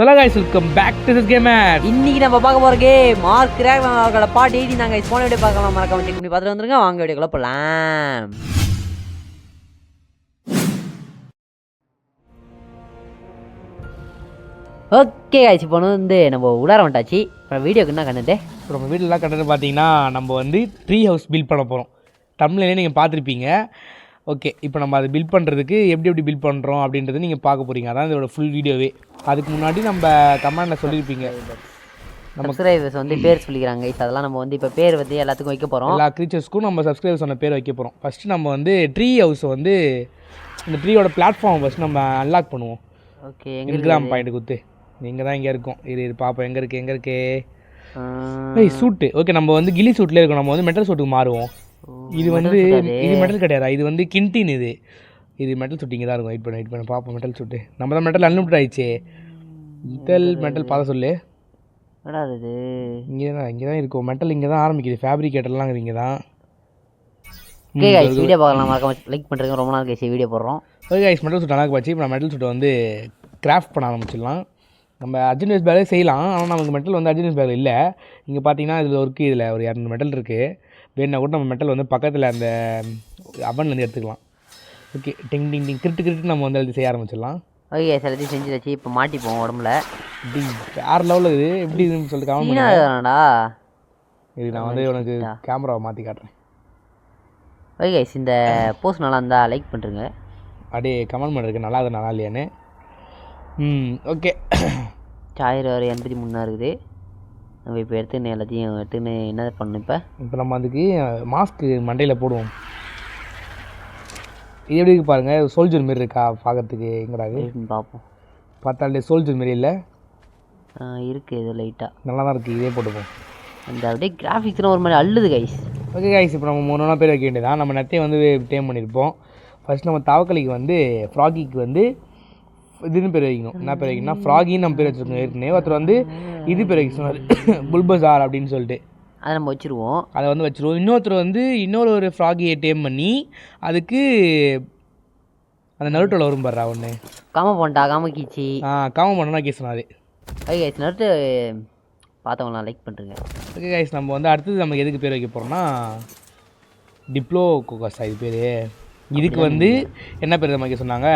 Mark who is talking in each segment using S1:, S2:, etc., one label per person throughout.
S1: Hello guys, welcome back to this game.
S2: இன்னைக்கு நம்ம பார்க்க போற கேம் மார்க் கிராக் அவங்களோட பார்ட் 18 தாங்க. போன வீடியோ பார்க்கலாம், மறக்காம செக் பண்ணி பார்த்துட்டு வந்துருங்க. வாங்க வீடியோக்குள்ள போலாம். ஓகே गाइस, இப்போ வந்து நம்ம உள்ளார வந்துட்டாச்சு. இப்போ வீடியோக்கு என்ன கண்டென்ட்?
S1: நம்ம வீட்டிலலாம் கண்டென்ட் பார்த்தீங்கன்னா நம்ம வந்து ட்ரீ ஹவுஸ் பில்ட் பண்ண போகிறோம். தமிழ்லேயே நீங்கள் பார்த்துருப்பீங்க. ஓகே, இப்போ நம்ம அதை பில்ட் பண்ணுறதுக்கு எப்படி பில்ட் பண்ணுறோம் அப்படின்றது நீங்கள் பார்க்க போகிறீங்க. அதான் இதோட ஃபுல் வீடியோவே. அதுக்கு முன்னாடி நம்ம கமெண்டில் சொல்லியிருப்பீங்க,
S2: நம்ம சப்ஸ்கிரைபர்ஸ் வந்து பேர் சொல்லிக்கிறாங்க गाइस. அதெல்லாம் நம்ம வந்து இப்போ பேர் வந்து எல்லாத்துக்கும் வைக்க போகிறோம்.
S1: எல்லா க்ரீச்சர்ஸ்க்கும் நம்ம சப்ஸ்கிரைபர்ஸ் சொன்ன பேர் வைக்க போகிறோம். ஃபஸ்ட்டு நம்ம வந்து ட்ரீ ஹவுஸை வந்து இந்த ட்ரீயோட பிளாட்ஃபார்ம் ஃபஸ்ட்டு நம்ம அன்லாக் பண்ணுவோம்.
S2: ஓகே,
S1: எங்கெல்லாம் பாயிண்ட் குத்து நீங்கள் தான் இங்கே இருக்கும். இது பார்ப்போம் எங்கே இருக்கு சூட்டு. ஓகே, நம்ம வந்து கிளி சூட்லேயே இருக்கோம். நம்ம வந்து மெட்டல் சூட்டுக்கு மாறுவோம். இது வந்து இது மெட்டல் கிடையாது, இது வந்து கிண்டின். இது மெட்டல் சூட் இங்கே தான் இருக்கும். வெயிட் பண்ணி பார்ப்போம். மெட்டல் சூட்டு நம்ம தான் மெட்டல் அன்லிமிட்டட் ஆயிடுச்சு. மெட்டல் பார்த்து சொல்லு.
S2: இது
S1: இங்கே தான் இருக்கும். மெட்டல் இங்கே தான் ஆரம்பிக்குது. ஃபேப்ரிகேட்டர்லாம் இங்கே தான்.
S2: ஓகே गाइस, வீடியோ பார்க்கலாம், மறக்காம லைக் பண்ணுறதுக்கு. ரொம்ப நாள் கழிச்சு வீடியோ போடுறோம்.
S1: ஓகே गाइस, மெட்டல் சூட் நல்லா போச்சு. இப்போ நான் மெட்டல் சூட்டை வந்து கிராஃப்ட் பண்ண ஆரம்பிச்சிடலாம். நம்ம அர்ஜென்ட் பேலே செய்யலாம், ஆனால் நமக்கு மெட்டல் வந்து அர்ஜென்ட் பேல் இல்லை. இங்கே பார்த்தீங்கன்னா இதில் இருக்குது, இதில் ஒரு 200 மெட்டல் இருக்குது. வேணுன்னா கூட நம்ம மெட்டல் வந்து பக்கத்தில் அந்த அவன்லேருந்து எடுத்துக்கலாம். ஓகே, டிங் கிரிட்டு நம்ம வந்து எழுதி செய்ய ஆரம்பிச்சிடலாம்.
S2: ஓகே गाइस, எல்லாத்தையும் செஞ்சு வச்சு இப்போ மாட்டிப்போம் உடம்புல.
S1: வேறு லெவலில் இது எப்படி இதுன்னு சொல்லிட்டு கமெண்ட்
S2: பண்ணுடா.
S1: இது நான் வந்து உனக்கு கேமராவை மாற்றி காட்டுறேன்.
S2: ஓகே गाइस, இந்த போஸ்ட் நல்லா இருந்தால் லைக் பண்ணுறேங்க.
S1: அப்படியே கமெண்ட் பண்ணுறதுக்கு நல்லா இல்லையான்னு. ஓகே,
S2: 1083 இருக்குது. நம்ம இப்போ எல்லாத்தையும் எடுத்துன்னு என்ன பண்ணணும்? இப்போ
S1: நம்ம அதுக்கு மாஸ்க்கு மண்டையில் போடுவோம். இது எப்படி இருக்கு பாருங்கள், சோல்ஜர் மாரி இருக்கா பார்க்கறதுக்கு? எங்கடாது
S2: பார்ப்போம்.
S1: பார்த்தாலே சோல்ஜர் மாரி இல்லை
S2: இருக்குது, இது லைட்டாக
S1: நல்லா தான் இருக்குது. இதே போட்டுப்போம்.
S2: அந்த அப்படியே கிராஃபிக்ஸ்லாம் ஒரு மாதிரி அள்ளுது गाइस.
S1: ஓகே गाइस, இப்போ நம்ம 3 பேர் வைக்க வேண்டியதான். நம்ம நெத்தையை வந்து டேம் பண்ணியிருப்போம். ஃபஸ்ட் நம்ம தவக்கலைக்கு வந்து ஃப்ராகிக்கு வந்து இதுன்னு பேர் வைக்கணும். என்ன பேர் வைக்கணும்னா ஃப்ராகின்னு நம்ம பேர் வச்சுருக்கோம். ஏற்கனவே ஒருத்தர் வந்து இது பேர் வைக்க சொன்னார், புல்பசார் அப்படின்னு சொல்லிட்டு.
S2: அதை நம்ம வச்சுருவோம். அதை
S1: வந்து வச்சுருவோம். இன்னொருத்தர் வந்து ஒரு ஃப்ராகியை டேம் பண்ணி அதுக்கு அந்த நருட்டோவில் வரும் பாடுறா ஒன்று
S2: காமக்கீச்சி
S1: காம பண்ணா கேஸ் சொன்னார்.
S2: ஓகே गाइस, நருட்டு பார்த்தவங்களாம் லைக் பண்ணுறேங்க.
S1: ஓகே गाइस, நம்ம வந்து அடுத்தது நமக்கு எதுக்கு பேர் வைக்க போகிறோம்னா டிப்ளோ கோகாஸா இது பேர். இதுக்கு வந்து என்ன பேர் வைக்க சொன்னாங்க?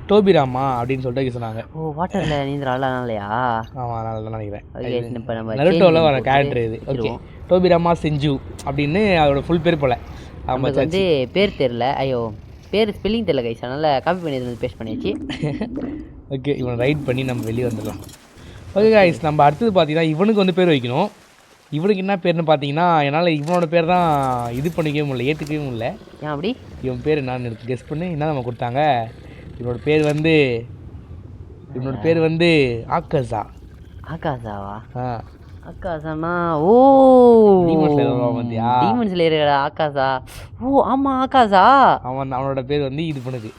S1: டோபிராமா அப்படின்னு சொல்லிட்டு வைக்க சொன்னாங்க.
S2: ஓ, வாட்டரில் நீந்தலாம் இல்லையா?
S1: ஆமாம், அதனால தான் நினைக்கிறேன்.
S2: இப்போ நம்ம
S1: நருட்டோவில் வர கேரக்டர் இது. ஓகே, டோபிராமா செஞ்சு அப்படின்னு அதோட ஃபுல் பேர் போல்.
S2: நமக்கு வந்து பேர் தெரில. ஐயோ, பேர் ஸ்பெல்லிங் தெரில गाइस, அதனால் காப்பி பண்ணி வந்து பேஸ்ட் பண்ணியாச்சு.
S1: ஓகே, இவனை ரைட் பண்ணி நம்ம வெளியே வந்துடலாம். ஓகே गाइस, நம்ம அடுத்தது பார்த்தீங்கன்னா இவனுக்கு வந்து பேர் வைக்கணும். இவனுக்கு என்ன பேர்னு பார்த்தீங்கன்னா என்னால் இவனோட பேர் தான் இது பண்ணிக்கவே முடியல, ஏற்றுக்கவே முடியல.
S2: ஏன் அப்படி?
S1: இவன் பேர் என்னன்னு எடுத்து கெஸ் பண்ணி என்ன நம்ம கொடுத்தாங்க. இவனோட பேர் வந்து ஆகாஷா.
S2: ஆகாஷாவா?
S1: ஆ,
S2: ஆகாஷானா? ஓ,
S1: டீமன்
S2: ஸ்லேயர் ஆகாஷா. ஓ ஆமாம், ஆகாஷா.
S1: அவனோட பேர் வந்து இது பண்ணுது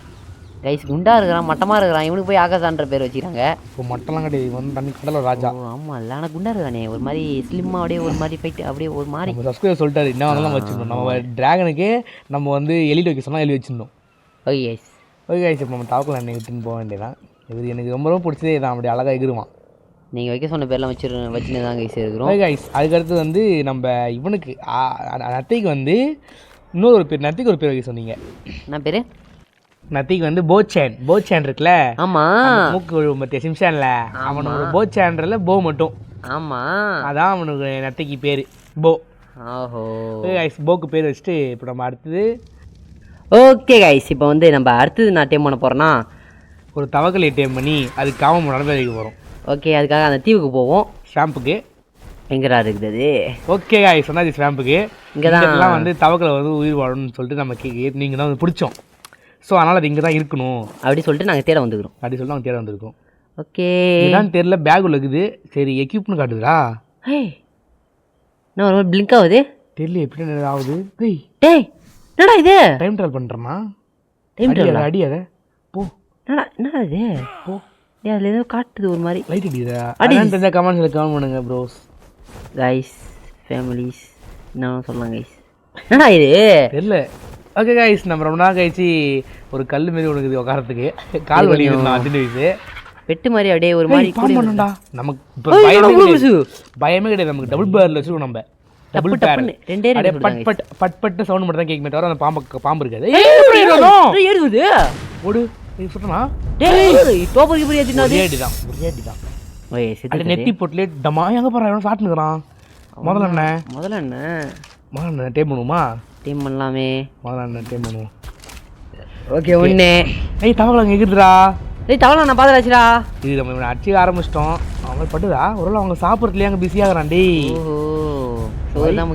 S2: गाइस. குண்டா இருக்கிறான், மட்டமாக இருக்கிறான், இவனுக்கு போய் ஆகாஷான்ற பேர் வச்சுக்கிறாங்க.
S1: இப்போ மட்டம்லாம் கிடையாது, இவன் வந்து தண்ணி கடலோட ராஜா.
S2: ஆமாம் இல்லை, ஆனால் குண்டா இருக்கிறானே ஒரு மாதிரி ஸ்லிம்மாக, அப்படியே ஒரு மாதிரி ஃபைட்டு, அப்படியே ஒரு மாதிரி.
S1: நம்ம சப்ஸ்கிரைபர் சொல்லிட்டாரு என்ன வந்தாலும் வச்சிருந்தோம். நம்ம டிராகனுக்கு நம்ம வந்து எலிட் வைக்க சொன்னால் எழுதி வச்சிருந்தோம்.
S2: Okay guys.
S1: ஓகே गाइस, இப்போ நம்ம தாக்கல் எண்ணெய் விட்டுன்னு போக வேண்டியதான். இது எனக்கு ரொம்ப பிடிச்சதே தான், அப்படி அழகாக எகிருவான்.
S2: நீங்கள் வைக்க சொன்ன பேர்லாம் வச்சுன்னு தான் गाइस இருக்கிறோம்.
S1: ஓகே गाइस, அதுக்கடுத்து வந்து நம்ம இவனுக்கு நத்தைக்கு வந்து இன்னொரு பேர், நத்திக்கு ஒரு பேர் வைக்க சொன்னீங்க.
S2: என்ன பேர்?
S1: நத்திக்கு வந்து போச்சேன் இருக்குல்ல?
S2: ஆமாம்,
S1: மூக்கு மத்திய சிம்சான்ல அவனோட போச்சேன்றல போ மட்டும்.
S2: ஆமாம்,
S1: அதான் அவனுக்கு நத்தைக்கு பேர் போ.
S2: ஓஹோ.
S1: ஓகே गाइस, போக்கு பேர் வச்சுட்டு இப்போ நம்ம அடுத்தது.
S2: ஓகே गाइस, இப்போ வந்து நம்ம அடுத்தது நான் டேம் பண்ண போகிறேன்னா
S1: ஒரு தவக்கலை டேம் பண்ணி அதுக்கு காமம் நடந்து வைக்க போகிறோம்.
S2: ஓகே, அதுக்காக அந்த தீவுக்கு போவோம்.
S1: ஷாம்புக்கு
S2: எங்கடா இருக்குது?
S1: ஓகே गाइस, சொன்னாச்சு ஷாம்புக்கு.
S2: இங்கே தான்
S1: வந்து தவக்கலை வந்து உயிர் வாழணும்னு சொல்லிட்டு நமக்கு நீங்கள் தான் வந்து பிடிச்சோம். ஸோ அதனால் அது இங்கே தான் இருக்கணும்
S2: அப்படி சொல்லிட்டு நாங்கள் தேட வந்துக்கிறோம்.
S1: அப்படி சொல்லிட்டு நாங்கள் தேட வந்திருக்கோம்.
S2: ஓகே,
S1: என்னன்னு தெரியல, பேக் உள்ள இருக்குது. சரி, எக்யூப்னு காட்டுதுடா.
S2: என்ன ஒரு மாதிரி பிளிங்க் ஆகுது?
S1: தெரியல எப்படி ஆகுது.
S2: டேய், என்னடா இது?
S1: டைம் ட்ராவல் பண்ணுறேன்னா
S2: டைம் ட்ராவல்
S1: அடி அதை போ.
S2: என்னடா இது? போ. அதில் ஏதோ காட்டுது ஒரு மாதிரி.
S1: லைட் அடிக்குதா? அடின்னு தெரிஞ்ச கமெண்ட்ஸில் கமெண்ட் பண்ணுங்க ப்ரோஸ்.
S2: गाइस, ஃபேமிலிஸ் என்ன சொல்லலாம் गाइस? என்னடா இது?
S1: தெரியல. ஓகே गाइस, நம்ம ரொம்ப நாள் கழிச்சு ஒரு கல் மாரி உனக்கு உட்காரத்துக்கு கால் வலி இருந்தான். சின்ன வயசு
S2: பெட்டு மாதிரி அப்படியே ஒரு மாதிரி
S1: பாம்பு பண்ணடா நமக்கு இப்ப பயமே கிடையாது நமக்கு டபுள் பேர்ல வச்சிருக்கோம் நம்ம டபுள் பேர்
S2: ரெண்டே
S1: அப்படியே but but but but sound மட்டும் தான் கேட்குமே தவிர அந்த பாம்பு இருக்காது
S2: ஏறுது
S1: ஓடு நீ சுத்தமா
S2: டேய் டோப்பர் இப்படி ஏத்தினா
S1: ஒரே அடிதான்
S2: ஓய்
S1: அது நெத்தி போட்டுல டமா எங்க போறா இவன் சாட்டுக்குறான் முதல்ல என்ன டேம் பண்ணுமா
S2: டீம் பண்ணலாமே
S1: முதல்ல டேம் பண்ணுவோம்
S2: ஓகே ஒண்ணே
S1: ஏய் தவளை அங்க இருக்குதுடா
S2: டேய் தவளை நான் பாத்துறாச்சுடா
S1: இது நம்ம இவனை அடிச்சு ஆரம்பிச்சிட்டோம் அவங்க பட்டுதா ஒருவேளை அவங்க சாப்பிட்றதுலயே அங்கே பிஸியாகிறான் டேய்
S2: ஓஹோ சோறு தான்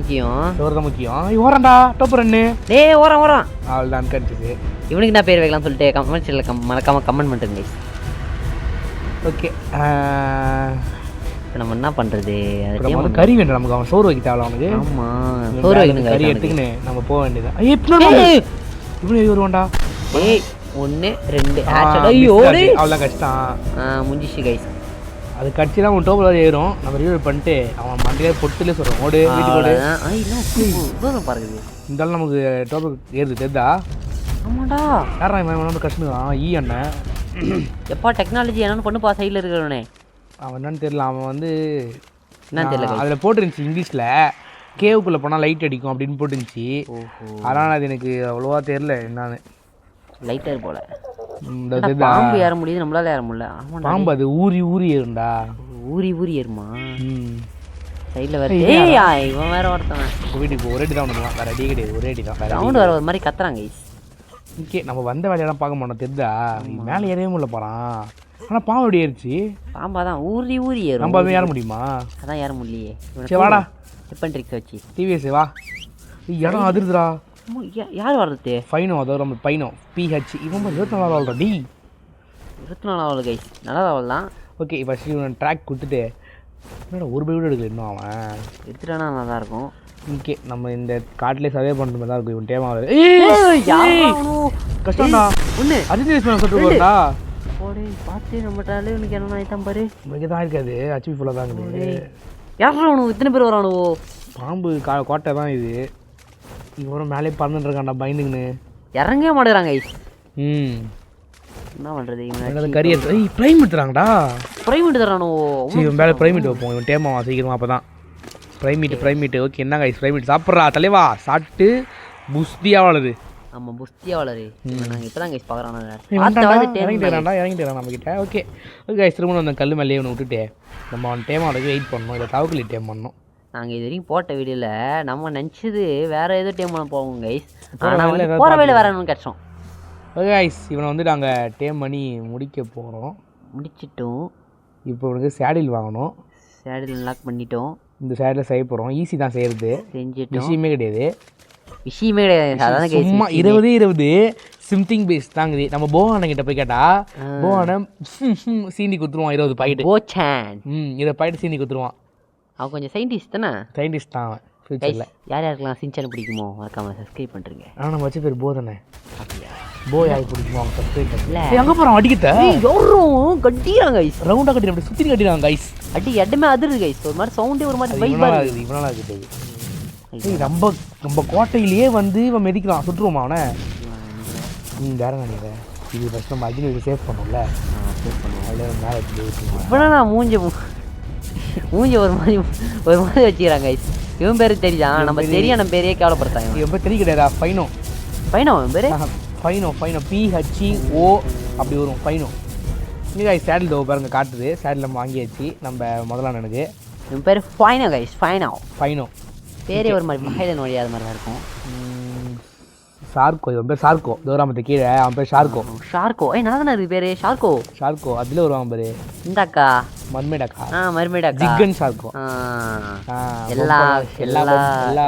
S2: முக்கியம்
S1: ஓரண்டா டோப்பர் ரன்னு
S2: டேய் ஓரம்
S1: அவள் தான் கடிச்சிது
S2: இவனுக்கு நான் பேர் வைக்கலாம் சொல்லிட்டு கமெண்ட்ஸில் மறக்காம கமெண்ட் பண்ணுங்க
S1: ஓகே
S2: இப்போ நம்ம என்ன பண்ணுறது
S1: அது கறி வேணும் நமக்கு அவன் சோறு வைக்க தேவை அவனுக்கு
S2: ஆமாம் சோறு வைக்கணும்
S1: கறி எடுத்துக்கின்னு நம்ம போக வேண்டியதான் இவனு வருவான்டா
S2: ஏய் 1 2 ஐயோ
S1: அவ்வளோ கஷ்டம்
S2: முடிஞ்சிச்சு கைஸ்
S1: அது கடிச்சு தான் உன் டோப்பில் ஏறும் நம்ம ரிவ்யூ பண்ணிட்டு அவன் மண்டிலே பொட்டுலேயே சொல்கிறோம் ஓடு வீட்டுக்கு
S2: பாருங்க
S1: இந்த நமக்கு டோப்பில் ஏறுது தெரிதா
S2: ஆமாடா
S1: யாரா இவன் வந்து கஷ்டம் ஈ அண்ணன்
S2: எப்பா டெக்னாலஜி என்னன்னு பண்ணுப்பா சைடில் இருக்கிறவனே
S1: அவன் என்னன்னு தெரியல அவன் வந்து
S2: என்னன்னு தெரியல
S1: அதில் போட்டுருந்துச்சு இங்கிலீஷில் கேவுக்குள்ளே போனால் லைட் அடிக்கும் அப்படின்னு போட்டுருந்துச்சு அதனால் அது எனக்கு அவ்வளோவா தெரில என்னன்னு
S2: லைட்டர் போல பாம்பு ஏற முடியுது நம்மளால ஏற முடியல
S1: பாம்பு அது ஊறி ஏறும்டா
S2: ஊறி ஏறுமா சைடில் வேற ஏய் இவன் வேற ஒருத்தவன்
S1: வீட்டுக்கு ஒரே அடி தான் ஒன்று வேற அடி கிடையாது ஒரே அடி தான்
S2: சவுண்ட் வர ஒரு மாதிரி கத்துறாங்க
S1: ஓகே நம்ம வந்த வேலையெல்லாம் பார்க்க மாட்டோம் தெரிதா மேலே ஏறவே முடியல போகிறான் ஆனால் பாம்பு எப்படி ஏறிச்சு
S2: பாம்பா தான் ஊறி ஏறும்
S1: நம்ம ஏற முடியுமா
S2: அதான் ஏற முடியலையே
S1: சரி வாடா
S2: டிஃபன் ட்ரிக்ஸ் வச்சு
S1: டிவிஎஸ் வா இடம் அதிருதுடா
S2: யார் வர்றது
S1: ஃபைனோ அதாவது நம்ம பைனோ பிஹெச் இவன் 24 ஆள்டா டி
S2: 24 ஆள் கைஸ் நல்லா ஆள் தான்
S1: ஓகே ஃபஸ்ட்டு இவன் ட்ராக் கொடுத்துட்டு என்னடா ஒரு பை கூட எடுக்கல இன்னும் அவன்
S2: எடுத்துட்டானா நல்லா இருக்கும்
S1: ஓகே நம்ம இந்த காட்டிலே சர்வே பண்ணுற மாதிரி தான் இருக்கும் இவன் டேமா கஷ்டம்டா
S2: ஒன்று
S1: அஜித் சொல்லிட்டுடா
S2: போடே பார்த்து நம்மட்டாலே உனக்கு என்ன ஆயிட்டான் பாரு
S1: உங்களுக்கு தான் இருக்காது அச்சுவி ஃபுல்லாக தான் இருக்குது
S2: யாரா அவனு இத்தனை பேர் வரானுவோ
S1: பாம்பு கோட்டை தான் இது இவரும் மேலே பறந்துட்டுருக்கான்டா பயந்துக்குன்னு
S2: இறங்கவே மாட்டேறாங்க ஐஸ் என்ன பண்ணுறது
S1: இவன் கறி எடுத்து ப்ரைம் எடுத்துறாங்கடா
S2: ப்ரைமேட் தரானோ
S1: சரி இவன் மேலே ப்ரைமேட் வைப்போம் இவன் டேமாவா சீக்கிரமா அப்போ தான் ப்ரைமேட் ஓகே என்னங்க ஐஸ் ப்ரைமேட் சாப்பிட்றா தலைவா சாப்பிட்டு புஸ்தியாக வளருது
S2: ஆமாம் புஸ்தியாக வளரு நாங்கள் இப்போ தான் கைஸ்
S1: இறங்கிட்டு நம்மக்கிட்ட ஓகே கைஸ் திரும்ப அந்த கல் மேலேயே ஒன்று விட்டுட்டு நம்ம அவன் டேமாவோட வெயிட் பண்ணணும் இல்லை தவக்கலி டேம் பண்ணணும்
S2: நாங்கள் இது வரைக்கும் போட்ட வீடியோவில் நம்ம நினச்சது வேறு ஏதோ டேம் பண்ண போவோம் கைஸ் ஆனால் போகிற வேலை வரணும்னு கஷ்டம்
S1: ஓகே கைஸ் இவனை வந்து நாங்கள் டேம் பண்ணி முடிச்சிட்டோம் இப்போ உனக்கு சேடில் வாங்கணும்
S2: சேடில் லாக் பண்ணிட்டோம்
S1: இந்த சேடில் செய்ய போகிறோம் ஈஸி தான் செய்கிறது
S2: செஞ்சுட்டு
S1: விஷயமே கிடையாது
S2: சும்மா
S1: 20 சிம்திங் பேஸ் தாங்குது நம்ம போவானங்கிட்ட போய் கேட்டா போவான சீனி குத்துருவான் 20 பாக்கெட் 20 பாக்கெட் சீனி குத்துருவான்
S2: அவன் கொஞ்சம் சயின்டிஸ்ட் தானே
S1: சயின்டிஸ்ட் தான் அவன் ஃபியூச்சரில்
S2: யார் யாருக்கெல்லாம் சின்சான் பிடிக்குமோ மறக்காம சப்ஸ்கிரைப் பண்ணுறீங்க
S1: ஆனால் நம்ம வச்ச பேர் போ தானே போ யாருக்கு பிடிக்குமோ அவங்க சப்ஸ்கிரைப் பண்ணல எங்கே போகிறான் அடிக்கிட்ட
S2: எவ்வளோம் கட்டிடுறாங்க கைஸ்
S1: ரவுண்டாக கட்டி அப்படி சுற்றி கட்டிடுறாங்க கைஸ்
S2: அடி இடமே அதிருது கைஸ் ஒரு மாதிரி சவுண்டே ஒரு மாதிரி
S1: இவனால இருக்குது நம்ம கோட்டையிலேயே வந்து இவன் மெதிக்கிறான் சுற்றுவோமா அவனை வேற நினைக்கிறேன் இது ஃபஸ்ட் நம்ம அஜின் சேவ் பண்ணோம்ல சேவ் பண்ணுவோம் அதில் மேலே
S2: இப்போனா நான் மூஞ்சி ஒரு மாதிரி வச்சுக்கிறாங்க கைஸ் இவன் பேர் தெரியுதான் நம்ம தெரியும் நம்ம பேரையே கேவலப்படுத்தாங்க
S1: இவன் பேர் தெரிய கிடையாதா ஃபைனோ
S2: இவன் பேர்
S1: ஃபைனோ PHO அப்படி வரும் ஃபைனோ இல்லை கைஸ் சேடில் தோ பாருங்க காட்டுது சேடில் நம்ம வாங்கியாச்சு நம்ம முதலான எனக்கு
S2: இவன் பேர் ஃபைனோ கைஸ் ஃபைனோ பேரே ஒரு மாதிரி மகையில நோயாத மாதிரி தான் இருக்கும்
S1: ஷார்கோ இவன் பேர் ஷார்கோ தூராமத்து கீழே அவன் பேர் ஷார்கோ
S2: நல்லா தானே இருக்கு பேரு ஷார்கோ
S1: அதில் வருவான் பேரு
S2: இந்த அக்கா
S1: மர்மேடக்கா ஜிகன் ஷார்கோ எல்லா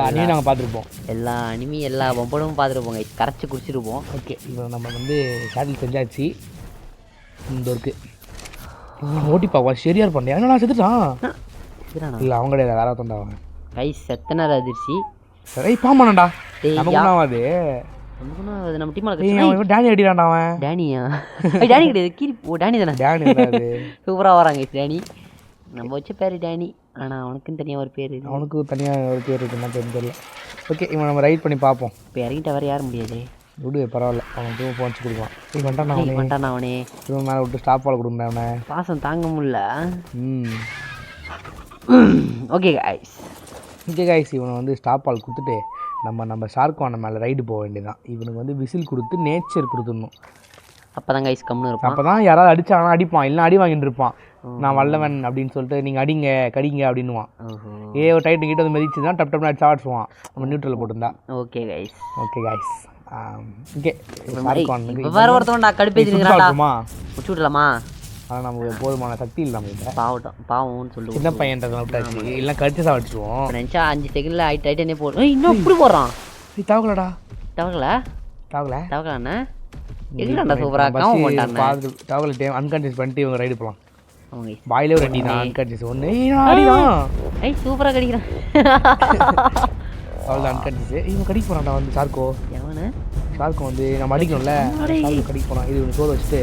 S1: அனிமையும் நாங்கள் பார்த்துருப்போம்
S2: எல்லா அனிமையும் எல்லா பொம்பளும் பார்த்துருப்போங்க கரைச்சி குடிச்சிருப்போம்
S1: ஓகே இப்போ நம்ம வந்து சேட்டில் செஞ்சாச்சு இந்த இருக்கு ஓட்டிப்பாவா சரியா இருப்பான் என்னடா செத்துட்டான் இல்லை அவங்க கிடையாது வேற தந்தாவன்
S2: கைஸ் செத்தனர் அதிர்ச்சி
S1: சரி பாமாடா நமக்குனாவது
S2: நம்ம டீம்
S1: டேனி அடிடான்டா அவன்
S2: டேனியா டேனி கிடையாது கீரி டேனி தானே
S1: டேனி
S2: சூப்பராக வராங்க டேனி நம்ம வச்ச பேர் டேனி ஆனால் அவனுக்குன்னு தனியாக ஒரு பேர்
S1: அவனுக்கு தனியாக ஒரு பேர் இருக்குன்னா தெரியல ஓகே இவன் நம்ம ரைட் பண்ணி பார்ப்போம்
S2: இப்போ இறங்கிட்ட வர யாரும் முடியாது
S1: விடு பரவாயில்ல, அவன் தூங்க போச்சு கொடுக்கலாம். நீ பண்ணிட்டான் அவனே
S2: பண்ணிட்டான் அவனே.
S1: இவன் மேலே விட்டு ஸ்டாப் பால் கொடுங்க அவனை.
S2: பாசம் தாங்க முடியல.
S1: ம்
S2: ஓகே கைஸ்.
S1: ஓகே கைஸ், இவனை வந்து ஸ்டாப் பால் கொடுத்துட்டு நம்ம ஷார்க்கான மேலே ரைடு போக வேண்டியதான். இவனுக்கு வந்து விசில் கொடுத்து நேச்சர் கொடுத்துடணும்.
S2: அப்போ தான் கைஸ் கம்னு இருப்பான்.
S1: அப்போ தான் யாராவது அடிச்சாங்கன்னா அடிப்பான், இல்லைனா அடி வாங்கிட்டு இருப்பான். நான் வல்லவன் அப்படின்னு சொல்லிட்டு நீங்கள் அடிங்க கடிங்க அப்படின்னுவான். ஒரு டைட்டு கிட்ட வந்து மிதிச்சு தான் டப் டப்னு அடிச்சு சாப்பிடுவான் நம்ம நியூட்ரலில் போட்டுருந்தா.
S2: Okay guys.
S1: Okay guys. Okay
S2: வேற ஒருத்தவன்டா கடுப்பேத்திங்கறாடா. முடிச்சு விடலாமா?
S1: ஆனால் நமக்கு போதுமான சக்தி இல்லை நம்மகிட்ட.
S2: பாவம்னு சொல்லுவோம்.
S1: சின்ன பையன்றதுனால விட்டாச்சு, இல்லை கடிச்சு சாப்பிடுவோம்.
S2: நினச்சா 5 செகண்டில் டைட்டனே போடும். இன்னும் இப்படி போடுறான்.
S1: தவக்கலடா
S2: தவக்கலாண்ணா எங்கடா சூப்பராக காம மாட்டான்.
S1: தவக்கல டைம் அன்கான்ஷியஸ் பண்ணிட்டு இவங்க ரைடு போகலாம்.
S2: அவங்க
S1: பாயிலே ஒரு அடி தான் அன்கான்ஷியஸ் ஒன்று அடிதான்.
S2: சூப்பராக கடிக்கிறான்.
S1: அவள் அன்கான்ஷியஸ். இவன் கடிக்க போகிறான்டா வந்து ஷார்க்கோ.
S2: எவனு
S1: ஷார்க்கோ வந்து நம்ம அடிக்கணும்ல, ஷார்க்கு கடிக்க போகிறான். இது ஒன்று சோறு வச்சுட்டு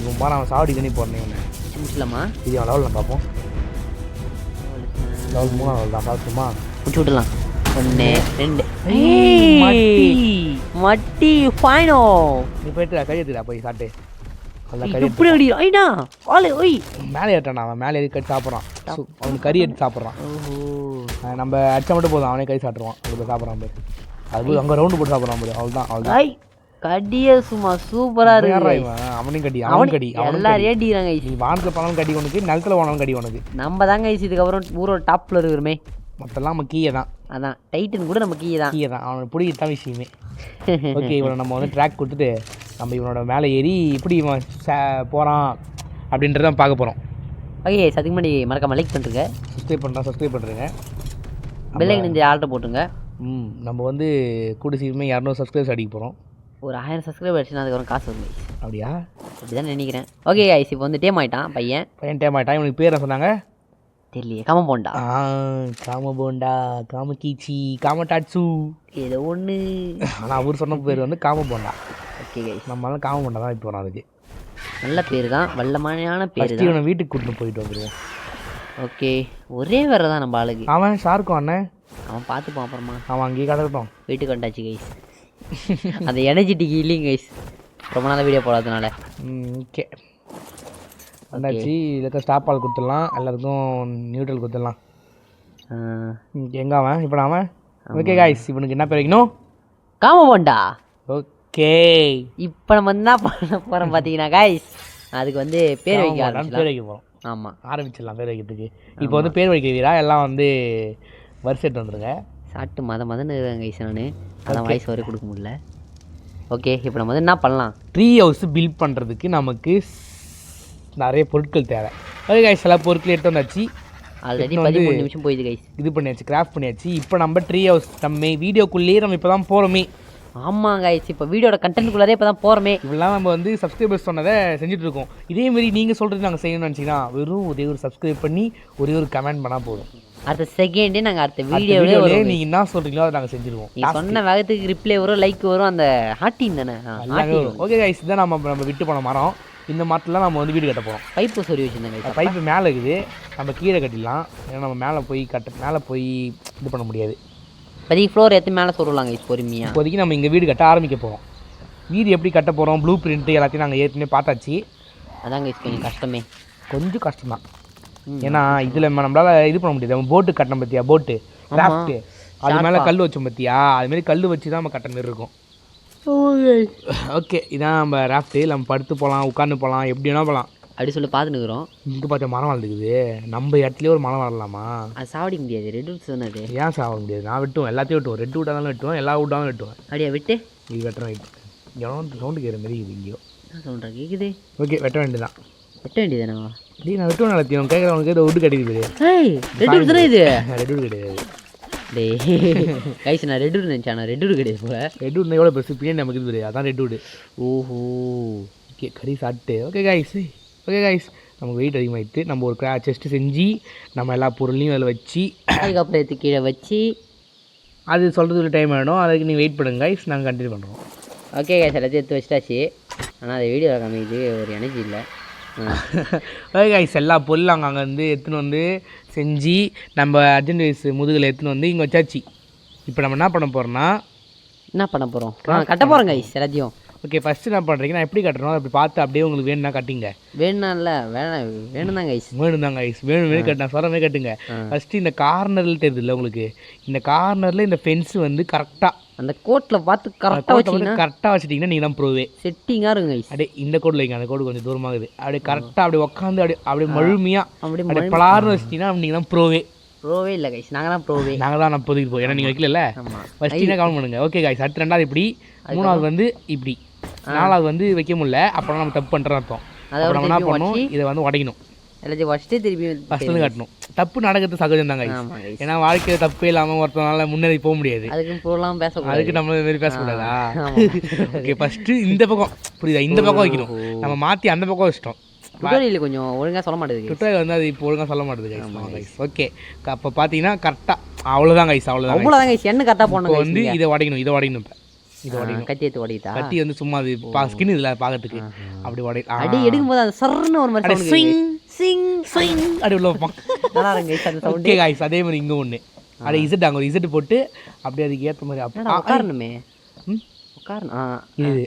S1: இவன் போனால் அவன் சாவடி தண்ணி போடுறேன் இவனை.
S2: முடிச்சலாமா?
S1: இது அவன் லெவலில் பார்ப்போம். லெவல் 3 லெவல் தான் பார்த்துமா.
S2: முடிச்சு விடலாம். 1 2 மட்டி ஃபைனோ.
S1: நீ போயிட்டு கறி எடுத்துடா போய் சாப்பிட்டு.
S2: இப்படி அடிக்கிறான். ஐடா வாலே ஓய்
S1: மேலே ஏற்றான். அவன் மேலே ஏறி கறி சாப்பிட்றான். அவனுக்கு கறி எடுத்து சாப்பிட்றான். நம்ம அடிச்சா மட்டும் போதும், அவனே கறி சாப்பிட்ருவான். அதுக்கு சாப்பிட்றான் பாரு. அது அங்கே ரவுண்டு போட்டு சாப்பிட்றான் பாரு. அவ்வளோதான்.
S2: கடியே சும்மா சூப்பராக இருக்கு.
S1: அவனையும் கடி, அவனும் கடி,
S2: எல்லாரும் ஏடிக்கிறாங்க.
S1: நீ வானத்தில் போனாலும் கடி உனக்கு, நிலத்தில் போனாலும் கடி உனக்கு.
S2: நம்ம தாங்க இதுக்கப்புறம் ஊரோட டாப்பில் இருக்கிறோமே.
S1: மொத்தம்லாம் நம்ம கீழே தான்.
S2: அதான் டைட்டன் கூட நம்ம கீழே தான்.
S1: அவனை பிடிக்கிட்டு தான் விஷயமே. ஓகே, இவனை நம்ம வந்து ட்ராக் கொடுத்துட்டு நம்ம இவனோட மேலே ஏறி இப்படி இவன் போகிறான் அப்படின்றத பார்க்க போகிறோம்.
S2: ஓகே, அதுக்கு முன்னாடி மறக்காம லைக் பண்ணுறேங்க,
S1: சப்ஸ்கிரைப் பண்ணுறேங்க,
S2: பெல்லைக்கன் இந்த ஆல்ட்டை போட்டுங்க.
S1: நம்ம வந்து கூட சீக்கிரமே 200 சப்ஸ்கிரைபர்ஸ் அடிக்க போகிறோம்.
S2: ஒரு 1000 சப்ஸ்கிரைபர் ஆச்சுன்னா அதுக்கப்புறம் காசு வருது.
S1: அப்படியா?
S2: அப்படி தான் நினைக்கிறேன். ஓகே கைஸ், இப்போ வந்து டேம் ஆகிட்டான் பையன்
S1: டேம் ஆகிட்டான். இவனுக்கு பேர் என்ன சொன்னாங்க
S2: தெரியலையே. காமபோண்டா,
S1: காமகீச்சி, காமடாட்சு
S2: ஏதோ ஒன்று.
S1: ஆனால் அவர் சொன்ன பேர் வந்து காமபோண்டா.
S2: ஓகே கைஸ்,
S1: நம்மளால காமபோண்டா தான் இப்போ வரோம். அதுக்கு
S2: நல்ல பேர் தான், வல்லமான பேர் தான்.
S1: இவனை வீட்டுக்கு கூட்டிட்டு போயிட்டு வந்துடுவோம்.
S2: ஓகே, ஒரே வேறு தான் நம்ம ஆளுக்கு.
S1: அவன் ஷார்க்கும் அண்ணன்,
S2: அவன் பார்த்துப்பான் அப்புறமா.
S1: அவன் அங்கேயே கிடக்கட்டும்.
S2: வீட்டுக்கு வந்தாச்சு கைஸ். அந்த எனர்ஜெட்டிக் இல்லைங்க கைஸ், ரொம்ப நாள் வீடியோ போடாதனால.
S1: ஓகே வந்தாச்சு. இதுக்கு ஸ்டாப் பால் கொடுத்துடலாம், எல்லாருக்கும் நியூட்ரல் கொடுத்துடலாம். எங்கே அவன் இப்போ அவன்? ஓகே கைஸ், இவனுக்கு என்ன பேர் வைக்கணும்?
S2: காமபோண்டா.
S1: ஓகே,
S2: இப்போ நம்ம என்ன பண்ண போகிறோம் பார்த்தீங்கன்னா கைஸ், அதுக்கு வந்து பேர் வைக்க
S1: போகிறோம்.
S2: ஆமாம்,
S1: ஆரம்பிச்சிடலாம் பேர் வைக்கிறதுக்கு. இப்போ வந்து பேர் வைக்க வீரா எல்லாம் வந்து வரிசைட்டு வந்துருங்க.
S2: சாப்பிட்டு மதன்னு இருக்காங்க கைஸ். நான் அதான் வாய்ஸ் வரை கொடுக்க முடியல. ஓகே, இப்போ நம்ம வந்து என்ன பண்ணலாம்?
S1: ட்ரீ ஹவுஸ் பில்ட் பண்ணுறதுக்கு நமக்கு நிறைய பொருட்கள் தேவை. ஓகே கைஸ், எல்லா பொருட்கள் எடுத்து வந்தாச்சு.
S2: ஆல்ரெடி 13 நிமிஷம் போயிடுது கைஸ்.
S1: இது பண்ணியாச்சு, கிராஃப்ட் பண்ணியாச்சு. இப்போ நம்ம ட்ரீ ஹவுஸ் நம்ம வீடியோக்குள்ளேயே நம்ம இப்போ தான் போகிறோமே.
S2: ஆமாம் கைஸ், இப்போ வீடியோட கண்டென்ட்குள்ளே இப்போ தான் போகிறோமே.
S1: இப்படிலாம் நம்ம வந்து சப்ஸ்கிரைபர்ஸ் சொன்னதை செஞ்சுட்டு இருக்கோம். இதேமாரி நீங்கள் சொல்கிறது நாங்கள் செய்யணும்னு நினச்சிங்கன்னா வெறும் ஒரே ஒரு சப்ஸ்கிரைப் பண்ணி ஒரே ஒரு கமெண்ட் பண்ணால் போதும்.
S2: அடுத்த செகண்டே நாங்கள் அடுத்த வீடியோவிலே
S1: நீங்கள் என்ன சொல்கிறீங்களோ அதை நாங்கள் செஞ்சுருவோம்.
S2: நீங்கள் சொன்ன வேகத்துக்கு ரிப்ளை வரும், லைக் வரும், அந்த ஹார்ட்டின் தானே.
S1: ஓகே கைஸ், இதான் நம்ம விட்டு போன மரம். இந்த மரத்தில் நம்ம வந்து வீடு கட்ட போகிறோம்.
S2: பைப்பு சொல்லி வச்சுருந்தாங்க.
S1: பைப்பு மேலே இருக்குது, நம்ம கீழே கட்டிடலாம். ஏன்னா நம்ம மேலே போய் இது பண்ண முடியாது.
S2: இப்போதைக்கு ஃப்ளோர் எடுத்து மேலே சொல்லலாங்க கைஸ் பொறுமையாக.
S1: இப்போதைக்கு நம்ம இங்கே வீடு கட்ட ஆரம்பிக்க போகிறோம். வீடு எப்படி கட்ட போகிறோம், ப்ளூ பிரிண்ட்டு எல்லாத்தையும் நாங்கள் ஏற்கனவே பார்த்தாச்சு.
S2: அதாங்க கைஸ் கொஞ்சம் கஷ்டமே,
S1: கொஞ்சம் கஷ்டம்தான். ஏன்னா இதில் நம்மளால் இது பண்ண முடியாது. நம்ம போட்டு கட்டணும் பார்த்தியா, போட்டு கிராஃப்ட்டு, அது மேலே கல் வச்சோம் பார்த்தியா, அதுமாரி கல் வச்சு தான் நம்ம கட்ட மாரி இருக்கும். ஓகே, இதான் நம்ம ராஃப்ட்டு. நம்ம படுத்து போகலாம், உட்காந்து போகலாம், எப்படி வேணால் போகலாம்.
S2: அப்படி சொல்லி பார்த்துன்னுக்குறோம்.
S1: இங்கே பார்த்தா மரம் வளர்ந்துக்குது. நம்ம இடத்துலேயே ஒரு மரம் வரலாமா?
S2: அது சாவடிக்க முடியாது, ரெட் வுட் சொன்னது.
S1: ஏன் சாவட முடியாது? நான் வெட்டுவேன், எல்லாத்தையும் வெட்டுவோம். ரெட் வுட்டாக தான் வெட்டுவேன், எல்லா வுட்டாலும் வெட்டுவேன்.
S2: அப்படியா விட்டு
S1: இது வெட்டுறேன். எவ்வளோ சவுண்டு கேட்குற மாரி இது இங்கேயோ.
S2: என்ன சவுண்டா கேட்குது?
S1: ஓகே, வெட்ட வேண்டியதான்.
S2: வெட்ட வேண்டியதானவா?
S1: டேய், நான் வெட்டுவேன். எல்லாத்தையும் கேட்குறவனுக்கு ஏதோ வுட்டு கட்டிடுது.
S2: ரெட் வுட் தானே இது?
S1: ரெட் வுட் கிடையாது.
S2: டேய் கைஸ், நான் ரெட் வுட் நினச்சேன். நான் ரெட் வுட் கிடையாது போல.
S1: ரெட் வுட்னா எவ்வளோ பெருசு பின்னாடி நமக்கு இது கிடையாது, அதான் ரெட் வுட்.
S2: ஓஹோ,
S1: ஓகே, கறி சாப்பிட்டு. ஓகே கைஸ், நமக்கு வெயிட் அதிகமாகிட்டு நம்ம ஒரு செஸ்ட்டு செஞ்சு நம்ம எல்லா பொருளையும் அதில் வச்சு
S2: அதுக்கப்புறம் எடுத்து கீழே வச்சு
S1: அது சொல்கிறதுக்கு டைம் ஆகிடும். அதுக்கு நீங்கள் வெயிட் பண்ணுங்க கைஸ், நாங்கள் கண்டினியூ பண்ணுறோம்.
S2: ஓகே கைஸ், எல்லாத்தையும் எடுத்து வச்சிட்டாச்சு. ஆனால் அது வீடியோ காமிக்குது, ஒரு எனர்ஜி இல்லை.
S1: ஓகே கைஸ், எல்லா பொருளும் அங்கே வந்து எடுத்துன்னு வந்து செஞ்சு நம்ம அர்ஜென்ட் வயசு முதுகில் எடுத்துன்னு வந்து இங்கே வச்சாச்சு. இப்போ நம்ம என்ன பண்ண போகிறோம்னா
S2: என்ன பண்ண போகிறோம் கட்ட போகிறோம் கைஸ் எல்லாத்தையும்.
S1: ஓகே ஃபஸ்ட்டு என்ன பண்ணுறீங்க நான் எப்படி கட்டுறோம் அப்படி பார்த்து அப்படியே உங்களுக்கு வேணும்னா கட்டிங்க.
S2: வேணும்னா இல்லை வேணும் தான் கைஸ்.
S1: வேணும் தாங்க கைஸ் வேணும் கட்டினா சொல்கிறமே கட்டுங்க. ஃபஸ்ட்டு இந்த கார்னரில் தெரியுதுல்ல உங்களுக்கு, இந்த கார்னரில் இந்த ஃபென்ஸ் வந்து கரெக்டாக
S2: அந்த கோட்டில் பார்த்து கரெக்டாக
S1: வச்சுட்டிங்கன்னா நீங்கள் தான் ப்ரோவே
S2: செட்டிங்காக இருக்கும் கைஸ்.
S1: அப்படியே இந்த கோடில் வைங்க, அந்த கோடு கொஞ்சம் தூரமாகுது, அப்படியே கரெக்டாக அப்படியே உட்காந்து அப்படியே முழுமையாக அப்படியே பலார்னு வச்சிட்டிங்கன்னா நீங்கள் தான் ப்ரோவே
S2: இல்லை கைஸ், நாங்கள் தான் ப்ரோவே.
S1: நாங்கள் தான் நான் பொதுக்கு போய் ஏன்னா நீங்கள் வைக்கல ஃபஸ்ட்டினா கவுண்ட் பண்ணுங்க. ஓகே கைஸ் அடுத்து ரெண்டாவது இப்படி, மூணாவது வந்து இப்படி, நாலாவது வந்து வைக்க முடியல, அப்புறம் நம்ம தப்பு பண்ணுறோம் அர்த்தம். அப்புறம் நம்ம என்ன பண்ணணும், இதை வந்து உடைக்கணும்,
S2: எல்லாத்தையும் வச்சுட்டு திருப்பி
S1: ஃபஸ்ட்டு கட்டணும். தப்பு நடக்கிறது சகஜம் தாங்க, ஏன்னா வாழ்க்கையில் தப்பே இல்லாமல் ஒருத்தனால முன்னேறி போக முடியாது.
S2: அதுக்கு போகலாம் பேசக்கூடாது,
S1: அதுக்கு நம்ம இது மாதிரி பேசக்கூடாதா? ஓகே ஃபஸ்ட்டு இந்த பக்கம் புரியுதா, இந்த பக்கம் வைக்கணும், நம்ம மாற்றி அந்த பக்கம் வச்சிட்டோம்.
S2: டுட்டோரியல் கொஞ்சம் ஒழுங்காக சொல்ல மாட்டேது,
S1: டுட்டோரியல் வந்து அது இப்போ ஒழுங்காக சொல்ல மாட்டேது கைஸ். ஓகே அப்போ பார்த்தீங்கன்னா கரெக்டாக அவ்வளோதான் கைஸ்,
S2: அவ்வளோதான் கைஸ். என்ன கரெக்டாக போடணும்
S1: வந்து இதை உடைக்கணும், இதை உடைக்கணும். இப்போ இதை உடைக்கணும்,
S2: கத்தி எடுத்து உடைக்கிட்டா,
S1: கத்தி வந்து சும்மா அது ஸ்கின் இதில் பார்க்கறதுக்கு அப்படி
S2: அடி எடுக்கும்போது அந்த சர்ன்னு ஒரு மாதிரி
S1: அப்படி உள்ள வைப்பான்.
S2: நல்லா இருக்கு கைஸ் அந்த சவுண்ட்.
S1: ஓகே கைஸ் அதே மாதிரி இங்கே ஒன்று அப்படியே இசட் அங்கே ஒரு இசட் போட்டு அப்படியே அதுக்கு ஏற்ற மாதிரி
S2: உட்காரணுமே உட்காரணும்.
S1: இது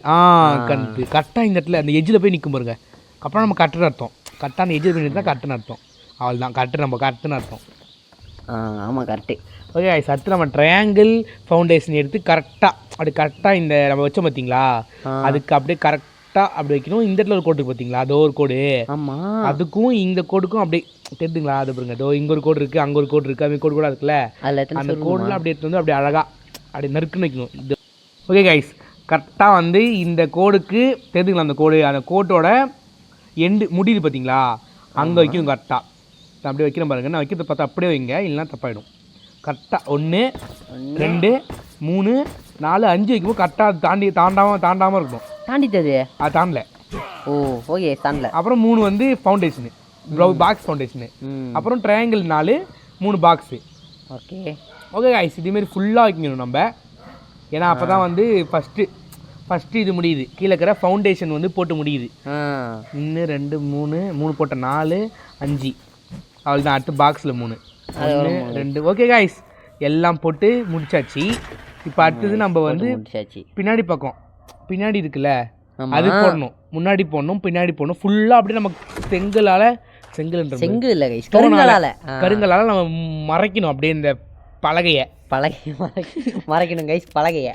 S1: கண்டு கரெக்டாக இந்த இடத்துல அந்த எஜ்ஜில் போய் நிற்கும் பாருங்க, அப்புறம் நம்ம கட்டுன்னு அர்த்தம். கரெக்டாக அந்த எஜ்ஜில் போய் நின்று தான் கட்டுன்னு அர்த்தம். அவள் தான் கரெக்டு, நம்ம கரெக்டுன்னு அர்த்தம்.
S2: ஆமாம் கரெக்டு.
S1: ஓகே கைஸ் அடுத்து நம்ம ட்ரையாங்கிள் ஃபவுண்டேஷன் எடுத்து கரெக்டாக இந்த நம்ம வச்சோம் பார்த்தீங்களா, அதுக்கு அப்படியே கரெக்டாக அப்படி வைக்கணும். இந்த இடத்துல ஒரு கோடு பார்த்தீங்களா, அதோ ஒரு கோடு,
S2: ஆமாம்
S1: அதுக்கும் இந்த கோடுக்கும் அப்படியே தெரிஞ்சுங்களா, அது பாருங்க அதோ இங்கே ஒரு கோடு இருக்குது, அங்கே ஒரு கோடு இருக்குது, அவங்க கோடு கூட இருக்குல்ல, அந்த கோடில் அப்படியே எடுத்து வந்து அப்படியே அழகாக அப்படியே நறுக்குன்னு வைக்கணும். இது ஓகே கைஸ் கரெக்டாக வந்து இந்த கோடுக்கு தெரிஞ்சுங்களா, அந்த கோடு அந்த கோட்டோட எண்டு முடியுது பார்த்தீங்களா, அங்கே வைக்கணும் கரெக்டாக. அப்படியே வைக்கிறேன் பாருங்க, நான் வைக்கிறது பார்த்தா அப்படியே வைங்க, இல்லைனா தப்பாயிடும். கரெக்டாக 1 2 3 4 5 வைக்கும்போது கரெக்டாக தாண்டாமல் இருக்கணும்.
S2: தாண்டித்தது
S1: அது தாண்டல.
S2: ஓ ஓகே தாண்டல.
S1: அப்புறம் 3 வந்து ஃபவுண்டேஷனு, பாக்ஸ் ஃபவுண்டேஷனு, அப்புறம் triangle 4 3 box.
S2: Okay
S1: okay guys இதேமாரி ஃபுல்லாக வைக்கணும் நம்ம, ஏன்னா அப்போ தான் வந்து ஃபஸ்ட்டு இது முடியுது, கீழே இருக்கிற ஃபவுண்டேஷன் வந்து போட்டு முடியுது. 1 2 3 போட்ட 4 5 அவள் தான். அடுத்து பாக்ஸில் 3 1 2 ஓகே கைஸ் எல்லாம் போட்டு முடிச்சாச்சு. இப்போ அடுத்தது நம்ம வந்து பின்னாடி பக்கம் பின்னாடி இருக்குல்ல அது போடணும், முன்னாடி போடணும், பின்னாடி போடணும். ஃபுல்லாக அப்படியே நம்ம கருங்கலால் நம்ம மறைக்கணும் அப்படியே இந்த பலகையை
S2: மறைக்கணும் கைஸ். பலகையை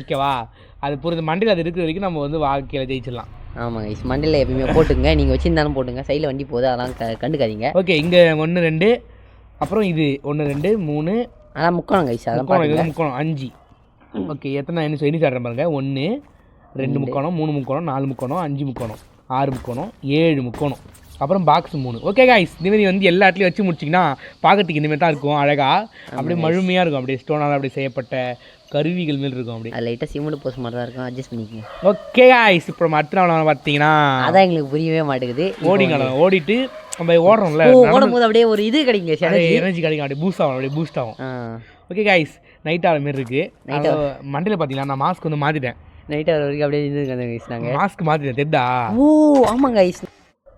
S1: ஓகேவா, அது புரியுது. மண்டியில் அது இருக்கிற வரைக்கும் நம்ம வந்து வாழ்க்கையில் ஜெயிச்சிடலாம்.
S2: ஆமாம் கைஸ் மண்டியில் எப்பயுமே போட்டுங்க, நீங்கள் வச்சுருந்தாலும் போட்டுங்க, சைடில் வண்டி போகுது அதெல்லாம் கண்டுக்காதீங்க.
S1: ஓகே இங்கே 1 2 அப்புறம் இது 1 2 3
S2: அதான் முக்கோணம் கைஸ், அதெல்லாம்
S1: முக்கோணம் 5. ஓகே எத்தனை என்ன சொல்லி சாடுறேன் பாருங்க, 1 2 முக்கோணம் 3 முக்கோணம் 4 முக்கோணம் 5 முக்கோணம் 6 முக்கோணம் 7 முக்கோணம், அப்புறம் பாக்ஸ் 3. ஓகே கைஸ் இதுமாரி வந்து எல்லா இடத்துலையும் வச்சு முடிச்சிங்கன்னா பார்க்கறதுக்கு இந்தமாரி தான் இருக்கும், அழகாக அப்படியே முழுமையாக இருக்கும், அப்படியே ஸ்டோனால் அப்படியே செய்யப்பட்ட கருவிகள் மேல் இருக்கும். அப்படி அது
S2: லைட்டாக சிமெண்ட் போஸ்ட் மாதிரி தான் இருக்கும், அட்ஜஸ்ட் பண்ணிக்கோங்க.
S1: ஓகே கைஸ் இப்போ நம்ம அடுத்த நாள் பார்த்தீங்கன்னா
S2: அதான் எங்களுக்கு புரியவே மாட்டேங்குது.
S1: ஓடிட்டு நம்ம ஓடுறோம்ல,
S2: ஓடும்போது அப்படியே ஒரு இது கிடைக்கும்,
S1: எனர்ஜி கிடைக்கும், அப்படியே பூஸ்ட் ஆகும். ஓகே கைஸ் நைட் ஆகிற மாரி இருக்குது. மண்டையில் பார்த்தீங்கன்னா நான் மாஸ்க் வந்து மாற்றிட்டேன்,
S2: நைட் ஆகிற வரைக்கும் அப்படியே இருந்துருக்காங்க கைஸ். நாங்கள்
S1: மாஸ்க் மாற்றிட்டேன் தெரிதா?
S2: ஓ ஆமாம் கைஸ்.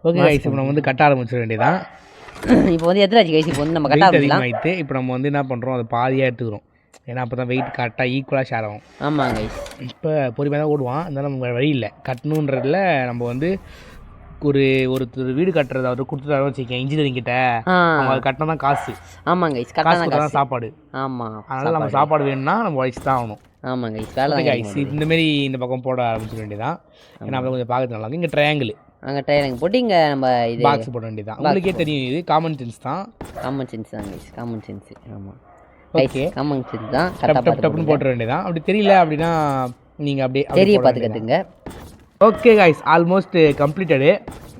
S1: ஓகே கைஸ் இப்போ நம்ம வந்து கட்ட ஆரம்பிச்சிட வேண்டியதான்.
S2: இப்போ வந்து எத்தனை கைஸ் இப்போ வந்து நம்ம கட்ட
S1: ஆரம்பிச்சு இப்போ நம்ம வந்து என்ன பண்ணுறோம், அதை பாதியாக எடுத்துக்கிறோம், ஏன்னா அப்போ தான் வெயிட் கரெக்டாக ஈக்குவலாக ஷேர் ஆகும்.
S2: ஆமாம் கைஸ்
S1: இப்போ பொறுமையாக தான் ஓடுவான், இருந்தாலும் நம்ம வழி இல்லை கட்டணுன்றதுல நம்ம வந்து ஒரு வீடு கட்டுறது அவர் கொடுத்துட்டாரு வச்சுக்கேன் இன்ஜினியரிங் கிட்ட, அவங்க அது கட்டினா தான் காசு.
S2: ஆமாம் கைஸ்
S1: காசு தான் சாப்பாடு.
S2: ஆமாம்
S1: அதனால் நம்ம சாப்பாடு வேணும்னா நம்ம உழைச்சி தான் ஆகணும்.
S2: ஆமாம் கைஸ் வேலை
S1: கைஸ் இந்தமாரி இந்த பக்கம் போட ஆரம்பிச்சிட வேண்டியதான், ஏன்னா அப்போ கொஞ்சம் பார்க்கறது நல்லா. இங்கே ட்ரையாங்கிள்
S2: அங்கே ட்ரையாங்கிள் போட்டு இங்கே நம்ம இது
S1: பாக்ஸ் போட வேண்டியதான். உங்களுக்கே தெரியும் இது காமன் சென்ஸ் தான்.
S2: காமன் சென்ஸ் தான் கைஸ், காமன் சென்ஸ். ஆமாம்
S1: ஓகே
S2: காமன் சென்ஸ் தான்,
S1: டப்புன்னு போட்டுற வேண்டியதான். அப்படி தெரியல அப்படின்னா நீங்கள் அப்படியே
S2: தெரிய பார்த்துக்கட்டுங்க.
S1: ஓகே கைஸ் ஆல்மோஸ்ட் கம்ப்ளீட்டடு,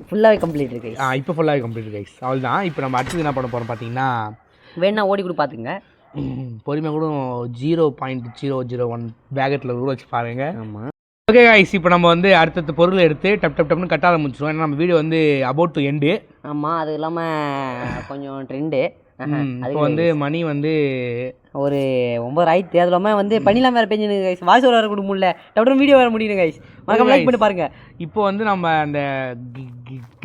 S2: ஃபுல்லாகவே கம்ப்ளீட் இருக்கு.
S1: இப்போ ஃபுல்லாகவே கம்ப்ளீட் கைஸ் அவ்வளோ தான். இப்போ நம்ம அடுத்தது என்ன பண்ண போகிறோம் பார்த்தீங்கன்னா,
S2: வேணா ஓடி கூட பார்த்துங்க,
S1: பொறுமையாக கூட 0.001 பேக்கெட்டில் கூட வச்சு பாருங்க.
S2: ஆமாம்
S1: ஓகே கைஸ் இப்போ நம்ம வந்து அடுத்தடுத்த பொருளை எடுத்து டப்னு கட்ட ஆரம்பிச்சிடுவோம், ஏன்னா நம்ம வீடியோ வந்து அபவுட் டு எண்டு.
S2: ஆமாம் அது இல்லாமல் கொஞ்சம் ட்ரெண்டு.
S1: இப்போ வந்து மணி வந்து
S2: ஒரு 9 ஆயிடுத்து, அது இல்லாமல் வந்து பனிலாம் வேறு பெஞ்சு கைஸ், வாய்ஸ் வர கூட முடியல, டப்புனு வீடியோ வர முடியுது கைஸ், மறக்காம லைக் பண்ணி பாருங்கள்.
S1: இப்போ வந்து நம்ம அந்த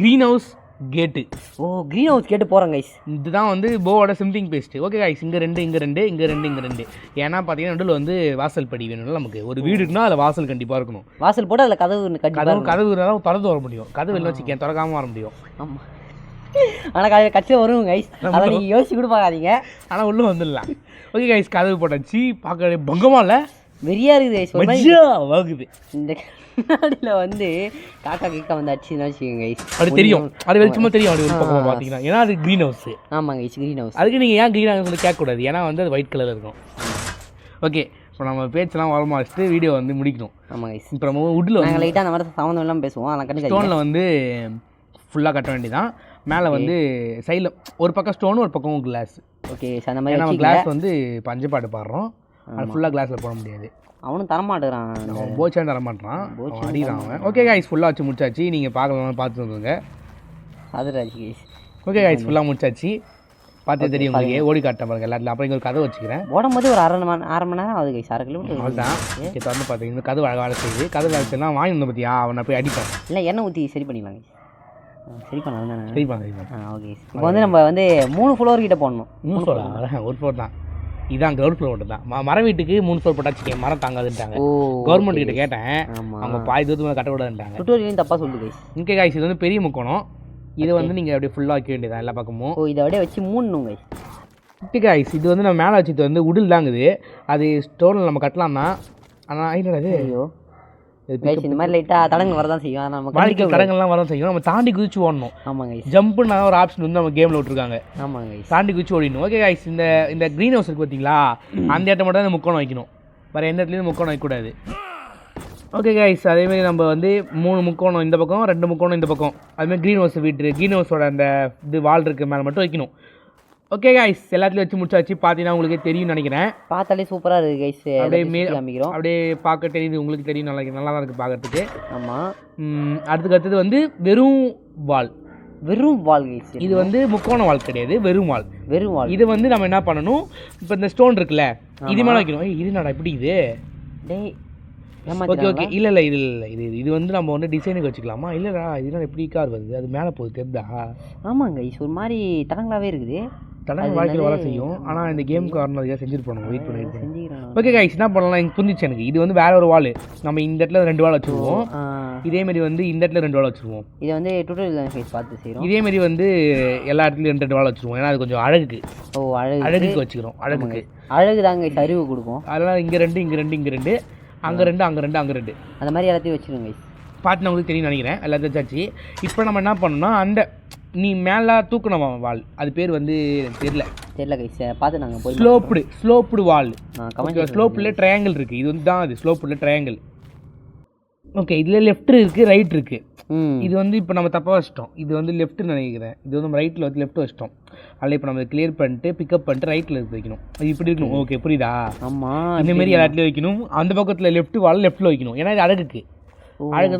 S1: க்ரீன் ஹவுஸ் கேட்டு.
S2: ஓ க்ரீன் ஹவுஸ் கேட்டு போகிறோம் கைஸ்.
S1: இதுதான் வந்து போவோட சிம்திங் பேஸ்ட். ஓகே கைஸ், இங்கே 2 இங்கே 2 இங்கே 2 இங்கே 2. ஏன்னா பார்த்தீங்கன்னா நடுவில் வந்து வாசல் படி வேணும்ல நமக்கு. ஒரு வீடு இருக்குன்னா அதில் வாசல் கண்டிப்பாக இருக்கணும்.
S2: வாசல் போட்டு அதில் கதவு
S1: தான் திறந்து வர முடியும். கதவு வெளில வச்சுக்கேன், திறக்காம வர முடியும்.
S2: ஆமாம், ஆனால் கட்சியில் வரும் கைஸ், அதை நீங்கள் யோசிச்சு கூட பார்க்காதீங்க.
S1: ஆனால் உள்ளே வந்துடலாம். ஓகே கைஸ், கதவு போட்டாச்சு. பார்க்க பங்கமா இல்லை,
S2: வெறியா இருக்குது கைஸ்.
S1: வாகுது.
S2: இந்த கண்ணாடியில் வந்து காக்கா கீக்கா வந்து அடிச்சுன்னு வச்சுக்கோங்க கைஸ்.
S1: அது தெரியும், அது வெளிச்சமாக தெரியும். அப்படி ஒரு பக்கமாக பார்த்தீங்கன்னா, ஏன்னா அது க்ரீன் ஹவுஸ்.
S2: ஆமாம் கைஸ், க்ரீன் ஹவுஸ்.
S1: அதுக்கு நீங்கள் ஏன் க்ரீன் ஹவுஸ் வந்து கேட்கக்கூடாது, ஏன்னா வந்து அது ஒயிட் கலரில் இருக்கும். ஓகே, இப்போ நம்ம பேச்செல்லாம் வரமா வச்சுட்டு வீடியோ வந்து முடிக்கணும்.
S2: ஆமாம் கைஸ்,
S1: இப்போ நம்ம வுட்டில்
S2: நாங்கள் லைட்டாக அந்த மாதிரி சம்மந்தம் எல்லாம் பேசுவோம். அதெல்லாம் கண்டிப்பாக
S1: ஸ்டோனில் வந்து ஃபுல்லாக கட்ட வேண்டியதான். மேலே வந்து சைடில் ஒரு பக்கம் ஸ்டோனு ஒரு பக்கம் கிளாஸ்.
S2: ஓகே, அந்த மாதிரி
S1: நம்ம கிளாஸ் வந்து பஞ்சப்பாட்டு பாடுறோம், அது ஃபுல்லாக கிளாஸில் போட முடியாது.
S2: அவனும் தரமாட்டுறான்,
S1: அவன் போச்சான் தரமாட்டான், அவன் அடிக்கிறான் அவன். ஓகே கைஸ், ஃபுல்லாக வச்சு முடிச்சாச்சு. நீங்கள் பார்க்கலாம், பார்த்து வந்துருங்க.
S2: அதுராஜ் கைஸ்.
S1: ஓகே கைஸ், ஃபுல்லாக முடிச்சாச்சு. பார்த்து தெரியும் உங்களுக்கு, ஓடி காட்ட பாருங்க எல்லாத்துலையும். அப்புறம் இங்கே ஒரு கதை வச்சுக்கிறேன்.
S2: ஓடும்போது ஒரு அரை மணி நேரம் ஆகுது கைஸ், 1/2 கிலோமீட்டர்.
S1: அதுதான் ஓகே, திறந்து பார்த்தீங்க இந்த கதை வேலை செய்யுது. கதை வேலை செய்யலாம் வாங்கி வந்த பற்றியா, அவனை போய் அடிப்பேன்.
S2: இல்லை எண்ணெய் ஊற்றி சரி பண்ணிடலாம் கைஸ். சரி பண்ணலாம்.
S1: சரி பண்ண.
S2: ஓகே, இப்போ வந்து நம்ம வந்து 3 ஃப்ளோர் கிட்ட போடணும்.
S1: 3 ஃப்ளோரா? ஒரு ஃப்ளோர் தான், இதான் கிரவுண்ட் ஃப்ளோர் மட்டும் தான். மர வீட்டுக்கு 3 ஃப்ளோர் போட்டாச்சு, மரம் தாங்காதுன்ட்டாங்க. கவர்மெண்ட் கிட்ட கேட்டேன், அவங்க பாதி தூரத்து மேலே கட்டக்கூடாதுன்ட்டாங்க.
S2: டுட்டோரியலையும் தப்பாக சொல்லுது கைஸ்.
S1: ஓகே கைஸ், இது வந்து பெரிய முக்கோணம். இதை வந்து நீங்கள் அப்படியே ஃபுல்லாக வைக்க வேண்டியதான் எல்லா பக்கமும்.
S2: இதை அப்படியே வச்சு மூடணும் கைஸ்.
S1: ஓகே கைஸ், இது வந்து நம்ம மேலே வச்சுட்டு வந்து உடில் தாங்குது. அது ஸ்டோனில் நம்ம கட்டலாம்னா, ஆனால் என்னது
S2: ஐயோ கைஸ், இந்த மாதிரி லைட்டாக தடங்கள் வரதான் செய்யும். நம்ம
S1: வாழ்க்கை தடங்கள்லாம் வரதான் செய்யும். நம்ம தாண்டி குதிச்சு ஓடணும்.
S2: ஆமாம் கைஸ்,
S1: ஜம்ப்னா ஒரு ஆப்ஷன் வந்து நம்ம கேமில் விட்டுருக்காங்க.
S2: ஆமாம் கைஸ்,
S1: தாண்டி குதிச்சு ஓடிடணும். ஓகே கைஸ், இந்த க்ரீன் ஹவுஸ் இருக்குது பார்த்தீங்களா, அந்த இடத்த மட்டும் தான் முக்கோணம் வைக்கணும், வேறு எந்த இடத்துலையும் முக்கோணம் வைக்கக்கூடாது. ஓகே கைஸ், அதேமாரி நம்ம வந்து 3 முக்கோணம் இந்த பக்கம், 2 முக்கோணம் இந்த பக்கம். அதுமாதிரி க்ரீன் ஹவுஸ் வீட்டு க்ரீன் ஹவுஸோட அந்த இது வால் இருக்க மேலே மட்டும் வைக்கணும். ஓகே கைஸ், எல்லாத்துலையும் வச்சு முடிச்சாச்சு. பார்த்தீங்கன்னா உங்களுக்கே தெரியும்னு நினைக்கிறேன்.
S2: பார்த்தாலே சூப்பராக இருக்குது கைஸ்.
S1: அப்படியே அப்படியே பார்க்க தெரியுது, உங்களுக்கு தெரியும், நல்லா தான் இருக்குது பார்க்கறதுக்கு.
S2: ஆமாம்,
S1: அடுத்தது வந்து வெறும் வால்
S2: கைஸ்.
S1: இது வந்து முக்கோண வால் கிடையாது, வெறும் வால். இது வந்து நம்ம என்ன பண்ணணும், இப்போ இந்த ஸ்டோன் இருக்குல்ல, இது மேலே வைக்கணும். இது நடா இப்படி இது ஓகே ஓகே, இல்லை இது வந்து நம்ம வந்து டிசைனுக்கு வச்சுக்கலாமா? இல்லைடா, இதெல்லாம் எப்படி கார் வருது, அது மேலே போகுது தெரியுதா?
S2: ஆமாங்க கைஸ், ஒரு மாதிரி தடங்களாகவே இருக்குது.
S1: தடங்கள் வாழ்க்கையில் வர செய்யும், ஆனால் இந்த கேமுக்கு வரணும் செஞ்சுட்டு போகணும். வெயிட் பண்ணி ஓகே கைஸ், என்ன பண்ணலாம், எனக்கு புரிஞ்சிச்சு எனக்கு. இது வந்து வேற ஒரு வால், நம்ம இந்த இடத்துல 2 வால் வச்சுருவோம். இதேமாரி வந்து இந்த இடத்துல 2 வால் வச்சுருவோம்.
S2: இதை வந்து டுட்டோரியல் பார்த்து செய்கிறோம்.
S1: இதேமாரி வந்து எல்லா இடத்துலையும் 2 வால் வச்சுருவோம், ஏன்னா அது கொஞ்சம் அழகுக்கு. அழகுக்கு வச்சுக்கிறோம்,
S2: அழகு தாங்க அறிவு கொடுக்கும்.
S1: அதெல்லாம் இங்கே 2 இங்கே 2 இங்கே 2 அங்கே 2 அங்கே 2 அங்கே 2
S2: அந்த மாதிரி எல்லாத்தையும் வச்சுருங்க கைஸ்.
S1: பார்த்து உங்களுக்கு தெரியும் நினைக்கிறேன், எல்லாத்தையும் வச்சாச்சு. இப்போ நம்ம என்ன பண்ணணும்னா, அந்த நீ மேலே தூக்கணும் வால், அது பேர் வந்து தெரியல
S2: கைஸ், பார்த்து நாங்கள் போய்
S1: ஸ்லோப்டு வால்.
S2: ஸ்லோப்பில்
S1: ட்ரையாங்கிள் இருக்குது, இது வந்து தான் அது ஸ்லோப்பில் ட்ரையாங்கிள். ஓகே, இதில் லெஃப்ட் இருக்குது, ரைட் இருக்குது. இது வந்து இப்போ நம்ம தப்பாக வச்சிட்டோம், இது வந்து லெஃப்ட்னு நினைக்கிறேன். இது வந்து நம்ம ரைட்டில் வந்து லெஃப்ட் வச்சிட்டோம். அதில் இப்போ நம்ம கிளியர் பண்ணிட்டு பிக்கப் பண்ணிட்டு ரைட்டில் எடுத்து வைக்கணும். அது இப்படி இருக்கணும். ஓகே, புரியுதா?
S2: ஆமாம்,
S1: இந்தமாரி எல்லாத்துலேயும் வைக்கணும். அந்த பக்கத்தில் லெஃப்ட் வால் லெஃப்ட்டில் வைக்கணும், ஏன்னா இது அழகுக்கு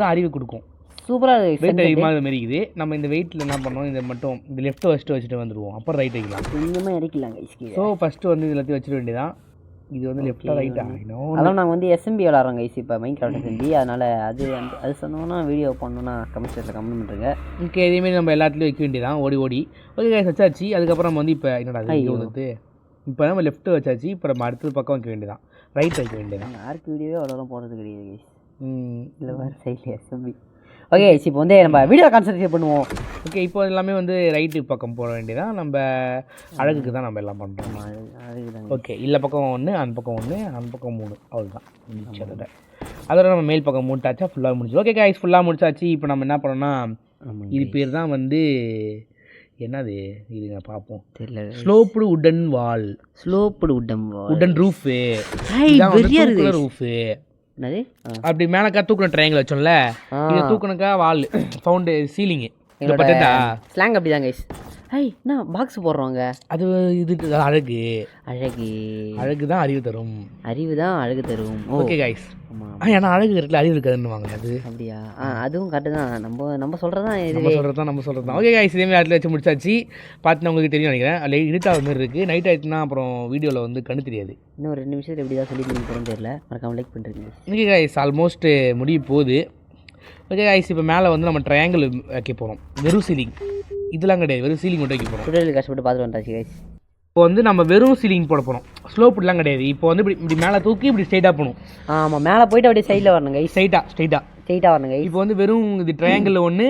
S1: தான் அறிவு கொடுக்கும்.
S2: சூப்பராக
S1: வெயிட் அதிகமாக மாரி இருக்குது. நம்ம இந்த வெயிட்டில் என்ன பண்ணோம், இதை மட்டும் இந்த லெஃப்ட் வச்சுட்டு வந்துடுவோம், அப்புறம் ரைட் வைக்கலாம்.
S2: இன்னுமே இறக்கலாம் கைஸ்.
S1: ஸோ ஃபஸ்ட்டு வந்து இது எல்லாத்தையும் வச்சிட வேண்டியதான். இது வந்து லெஃப்ட்டில் ரைட்டாக ஆகிடும்.
S2: அதெல்லாம் நாங்கள் வந்து எஸ்எம்பி விளாட்றோம் கைஸ், இப்போ மைன்கிராஃப்ட் எஸ்எம்பி. அதனால் அது சொன்னோன்னா வீடியோ பண்ணணுன்னா கமெண்ட்ஸில் கமெண்ட் பண்ணுறேங்க.
S1: ஓகே, இதேமாரி நம்ம எல்லாத்துலேயும் வைக்க வேண்டியதான், ஓடி ஓகே கைஸ் வச்சாச்சு. அதுக்கப்புறம் நம்ம வந்து இப்போ என்னடா வந்து இப்போ நம்ம லெஃப்ட்டு வச்சாச்சு. இப்போ நம்ம அடுத்தது பக்கம் வைக்க வேண்டியதான், ரைட் வைக்க வேண்டியதான்.
S2: யாருக்கு வீடியோவே அவ்வளோ போடுறது கிடையாது கைஸ். இல்லை வேறு சைடில் எஸ்எம்பி. ஓகே, இப்போ வந்து நம்ம வீடியோ கான்சன்ட்ரேட் பண்ணுவோம்.
S1: ஓகே, இப்போ எல்லாமே வந்து ரைட்டு பக்கம் போட வேண்டியதான். நம்ம அழகுக்கு தான் நம்ம எல்லாம் பண்ணுறோம். ஓகே, இல்லை பக்கம் 1, அந்த பக்கம் 1, அந்த பக்கம் 3, அவ்வளோதான். அதோட நம்ம மேல் பக்கம் மூட்டாச்சா ஃபுல்லாக முடிச்சு. ஓகே கைஸ், ஃபுல்லாக முடிச்சாச்சு. இப்போ நம்ம என்ன பண்ணோம்னா, இது பேர் தான் வந்து என்னது, இதுங்க பார்ப்போம், தெரியல. ஸ்லோப்டு உடன் வால், உடன் ரூஃபு, ரூஃபு. அப்படி மேலக்கா தூக்கணும் ட்ரையாங்கிள் வச்சோம்ல, இது தூக்கணுக்கா வால் ஃபவுண்டு சீலிங்கு.
S2: ஸ்லாங் அப்படி தான் கைஸ். என்ன பாக்ஸ் போடுறோங்க, அது
S1: இது அழகு தான் அறிவு தரும். ஓகே கைஸ், ஏன்னா அழகு இருக்குல்ல, அறிவு இருக்காதுன்னு வாங்க. அது அப்படியா?
S2: அதுவும் கரெக்டு தான். நம்ம சொல்கிறது
S1: தான். ஓகே கைஸ், இதேமாதிரி இடத்துல வச்சு முடிச்சாச்சு. பார்த்துன்னா உங்களுக்கு தெரியும் நினைக்கிறேன். அதில் இருட்டாக மாதிரி இருக்குது. நைட் ஆகிடுச்சுன்னா அப்புறம் வீடியோவில் வந்து கண்ணு தெரியாது.
S2: இன்னும் 2 நிமிஷத்தில் எப்படி தான் சொல்லி போகிறோன்னு தெரியல. மறக்காம லைக் பண்ணுறீங்க.
S1: ஓகே கைஸ், ஆல்மோஸ்ட் முடிய போகுது. ஓகே கைஸ், இப்போ மேலே வந்து நம்ம ட்ரையாங்கிள் வைக்க போகிறோம், வெறும் சீலிங். இதெல்லாம் கிடையாது, வெறும் சீலிங் மட்டும் வைக்க போகிறோம்.
S2: சுடலில் கஷ்டப்பட்டு பார்த்துட்டு வந்தாச்சு கைஸ்.
S1: இப்போ வந்து நம்ம வெறும் சீலிங் போட போகிறோம். ஸ்லோப்லாம் கிடையாது. இப்போ வந்து இப்படி மேலே தூக்கி இப்படி ஸ்ட்ரைட்டாக போகணும்.
S2: ஆமாம், மேலே போயிட்டு அப்படியே சைடில் வரணும் கைஸ்.
S1: ஸ்ட்ரைட்டாக
S2: வரணும் கைஸ்.
S1: இப்போ வந்து வெறும் இது ட்ரையாங்கிளில் ஒன்று,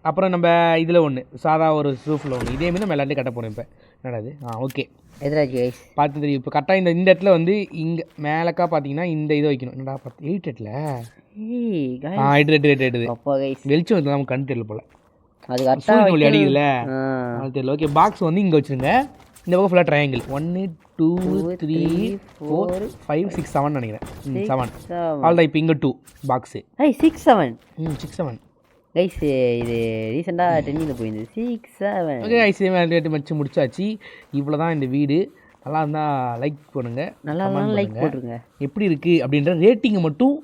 S1: அப்புறம் நம்ம இதில் ஒன்று, சாதா ஒரு ரூஃபில் ஒன்று, இதே மாதிரி நம்ம எல்லாத்தையும் கட்ட போகிறோம். இப்போ என்னடாது ஓகே
S2: எதிராச்சு கைஸ்.
S1: பார்த்து தெரியும். இப்போ கரெக்டாக இந்த இடத்துல வந்து இங்கே மேலக்கா பார்த்தீங்கன்னா இந்த இதை வைக்கணும். என்னடா 8 எட்டில் 8
S2: அப்பா கைஸ்
S1: வெளிச்சம் வந்து நமக்கு கண் தெரியல போல்.
S2: அது கரெக்டாக
S1: ஒளி அடிக்குதுல்ல, அது தெரியல. ஓகே, பாக்ஸ் வந்து இங்கே வச்சுருங்க. இந்த பக்கம் ஃபுல்லாக ட்ரையாங்கிள் 1 2 3 4 5 6 7 நினைக்கிறேன். 7 ஆல்ரெடி. இப்போ இங்கே 2 பாக்ஸு
S2: 6 7
S1: 6 7
S2: கைஸ். இது ரீசெண்டாக ட்ரெண்டிங்கில் போயிருந்தது 6 7.
S1: ஓகே கைஸ், ரேட்டு வச்சு முடிச்சாச்சு. இவ்வளோ தான் இந்த வீடு. நல்லா இருந்தால் லைக் பண்ணுங்கள்,
S2: நல்லா லைக் போட்டுருங்க.
S1: எப்படி இருக்குது அப்படின்ற ரேட்டிங்கை மட்டும்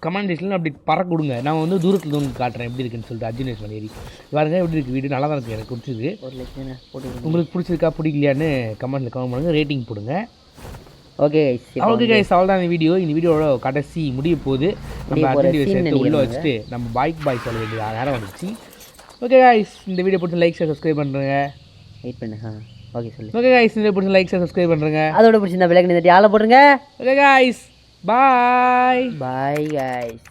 S1: கமெண்ட் செக்ஷனில் அப்படி பறக்க கொடுங்க. நான் வந்து தூரத்தில் வந்து காட்டுறேன் எப்படி இருக்குன்னு சொல்லிட்டு. அர்ஜுனேஷ் மலையேறி பாருங்க எப்படி இருக்குது வீடு. நல்லா தான் இருக்குது, எனக்கு பிடிச்சிருக்கு.
S2: ஒரு லைக் போட்டு
S1: உங்களுக்கு பிடிச்சிருக்கா பிடிக்கலையான்னு கமெண்ட்டில் கமெண்ட் பண்ணுங்கள், ரேட்டிங் போடுங்க.
S2: Okay guys.
S1: ஓகே கைஸ், அவ்வளோதான் இந்த வீடியோ. இந்த வீடியோட கடைசி முடிய போகுது. நம்ம அர்ஜென்டினா சேர்த்து உள்ளே வச்சுட்டு நம்ம பாய் சொல்ல வேண்டியது நேரம் வந்துச்சு. ஓகே கைஸ், இந்த வீடியோ பிடிச்சி லைக் ஷேர் சப்ஸ்கிரைப் பண்ணுறேங்க.
S2: வெயிட் பண்ணுங்க. ஓகே சொல்லு.
S1: ஓகே கைஸ், இந்த பிடிச்சி லைக் ஷேர் சப்ஸ்கிரைப் பண்ணுறேங்க.
S2: அதோட பிடிச்சிருந்தா விளக்கு இந்த ஆளை போட்டுருங்க.
S1: ஓகே கைஸ், பாய்
S2: பாய் கைஸ்.